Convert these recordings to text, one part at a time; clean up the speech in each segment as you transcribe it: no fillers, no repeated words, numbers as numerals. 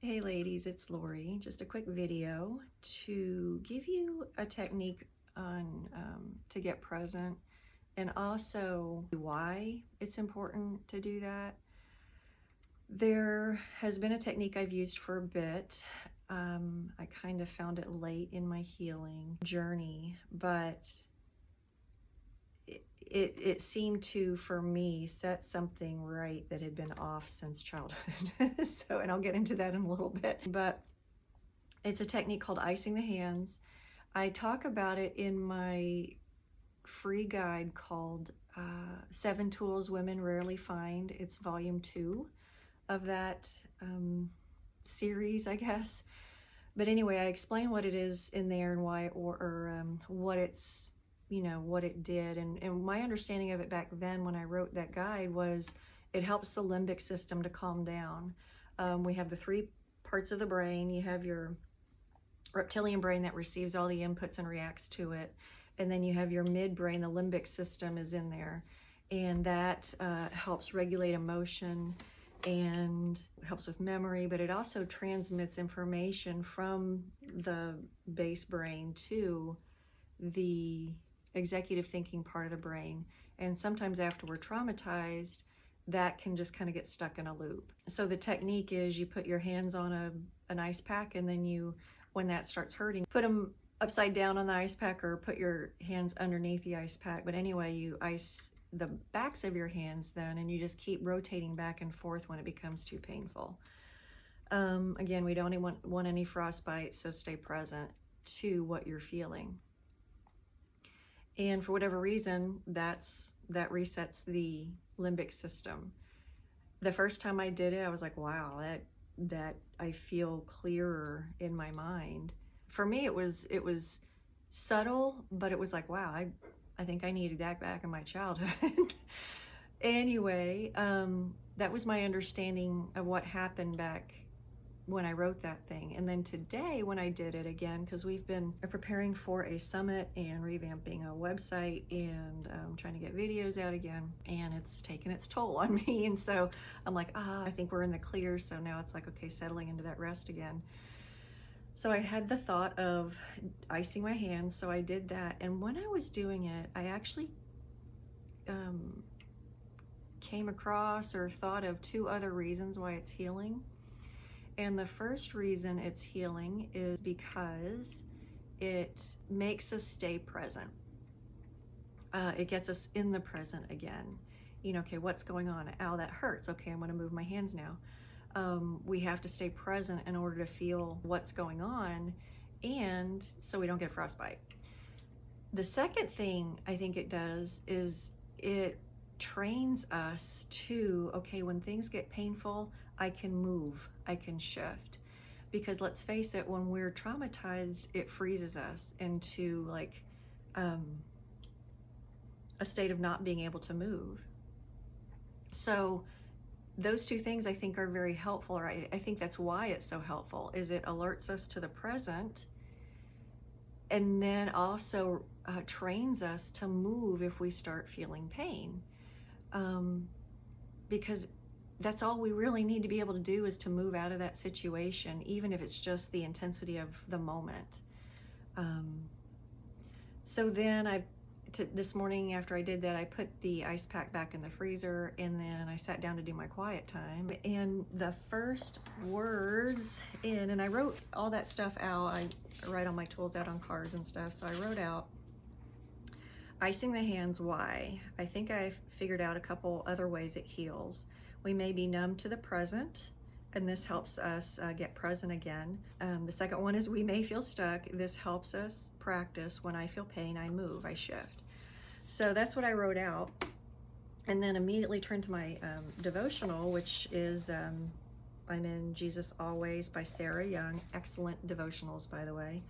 Hey ladies, it's Lori. Just a quick video to give you a technique on to get present, and also why it's important to do that. There has been a technique I've used for a bit. I kind of found it late in my healing journey, but it seemed to, for me, set something right that had been off since childhood. And I'll get into that in a little bit. But it's a technique called icing the hands. I talk about it in my free guide called 7 Tools Women Rarely Find. It's volume 2 of that series, I guess. But anyway, I explain what it is in there and why, or what it's, what it did. And my understanding of it back then when I wrote that guide was it helps the limbic system to calm down. We have the 3 parts of the brain. You have your reptilian brain that receives all the inputs and reacts to it. And then you have your midbrain, the limbic system is in there. And that helps regulate emotion and helps with memory, but it also transmits information from the base brain to the executive thinking part of the brain. And sometimes after we're traumatized, that can just kind of get stuck in a loop. So the technique is you put your hands on an ice pack, and then you, when that starts hurting, put them upside down on the ice pack or put your hands underneath the ice pack. But anyway, you ice the backs of your hands then, and you just keep rotating back and forth when it becomes too painful. Again, we don't want any frostbite, so stay present to what you're feeling. And for whatever reason, that resets the limbic system. The first time I did it, I was like, wow, that I feel clearer in my mind. For me, it was subtle, but it was like, wow, I think I needed that back in my childhood. Anyway, that was my understanding of what happened back when I wrote that thing. And then today when I did it again, because we've been preparing for a summit and revamping a website and trying to get videos out again, and it's taken its toll on me. And so I'm like, I think we're in the clear. So now it's like, okay, settling into that rest again. So I had the thought of icing my hands, so I did that. And when I was doing it, I actually came across or thought of 2 other reasons why it's healing. And the first reason it's healing is because it makes us stay present. It gets us in the present again. Okay, what's going on? Ow, that hurts. Okay, I'm gonna move my hands now. We have to stay present in order to feel what's going on, and so we don't get frostbite. The second thing I think it does is it trains us to, okay, when things get painful, I can move, I can shift. Because let's face it, when we're traumatized, it freezes us into like a state of not being able to move. So those 2 things I think are very helpful, or I think that's why it's so helpful, is it alerts us to the present, and then also trains us to move if we start feeling pain. Because that's all we really need to be able to do, is to move out of that situation, even if it's just the intensity of the moment. So then this morning after I did that, I put the ice pack back in the freezer, and then I sat down to do my quiet time. And the first words and I wrote all that stuff out. I write all my tools out on cards and stuff. So I wrote out, icing the hands, why? I think I've figured out a couple other ways it heals. We may be numb to the present, and this helps us get present again. The second one is we may feel stuck. This helps us practice. When I feel pain, I move, I shift. So that's what I wrote out. And then immediately turned to my devotional, which is I'm in Jesus Always by Sarah Young. Excellent devotionals, by the way.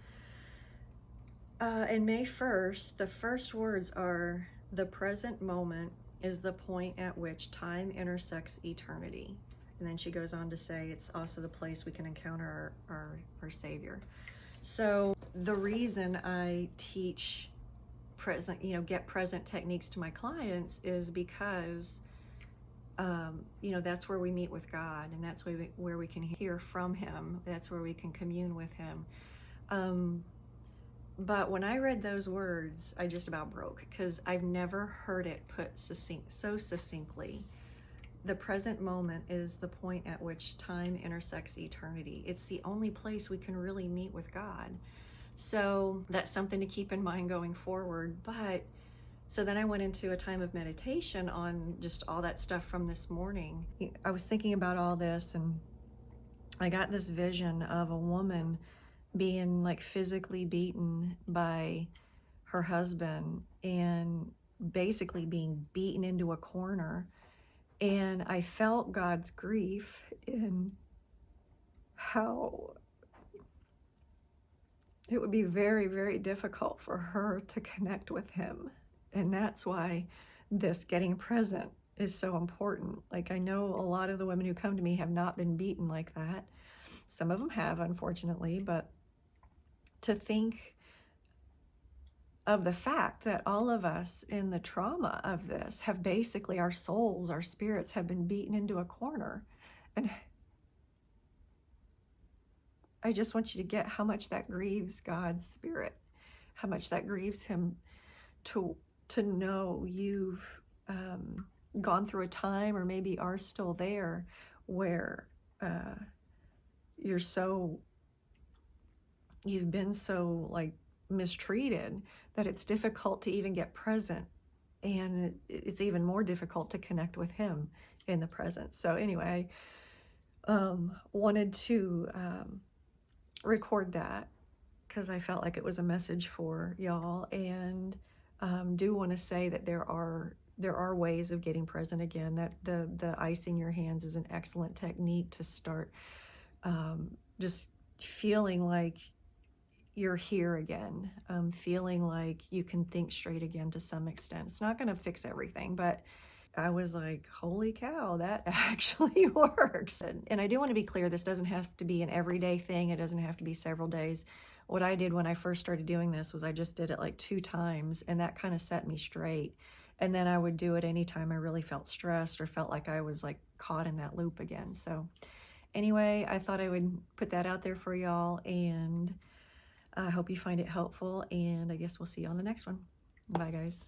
And May 1st, the first words are, the present moment is the point at which time intersects eternity. And then she goes on to say it's also the place we can encounter our Savior. So the reason I teach present, get present techniques to my clients is because that's where we meet with God, and that's where we can hear from Him. That's where we can commune with Him. But when I read those words, I just about broke, because I've never heard it put so succinctly. The present moment is the point at which time intersects eternity. It's the only place we can really meet with God. So that's something to keep in mind going forward. But so then I went into a time of meditation on just all that stuff from this morning. I was thinking about all this, and I got this vision of a woman being like physically beaten by her husband and basically being beaten into a corner. And I felt God's grief in how it would be very, very difficult for her to connect with Him. And that's why this getting present is so important. Like, I know a lot of the women who come to me have not been beaten like that. Some of them have, unfortunately, but to think of the fact that all of us in the trauma of this have basically, our souls, our spirits have been beaten into a corner. And I just want you to get how much that grieves God's spirit, how much that grieves Him to know you've gone through a time, or maybe are still there, where you've been so like mistreated that it's difficult to even get present, and it's even more difficult to connect with Him in the present. So anyway, wanted to record that because I felt like it was a message for y'all, and do want to say that there are ways of getting present again. That the icing your hands is an excellent technique to start just feeling like you're here again, feeling like you can think straight again to some extent. It's not going to fix everything, but I was like, holy cow, that actually works. And I do want to be clear, this doesn't have to be an everyday thing. It doesn't have to be several days. What I did when I first started doing this was I just did it like 2 times, and that kind of set me straight. And then I would do it anytime I really felt stressed or felt like I was like caught in that loop again. So anyway, I thought I would put that out there for y'all, and I hope you find it helpful, and I guess we'll see you on the next one. Bye, guys.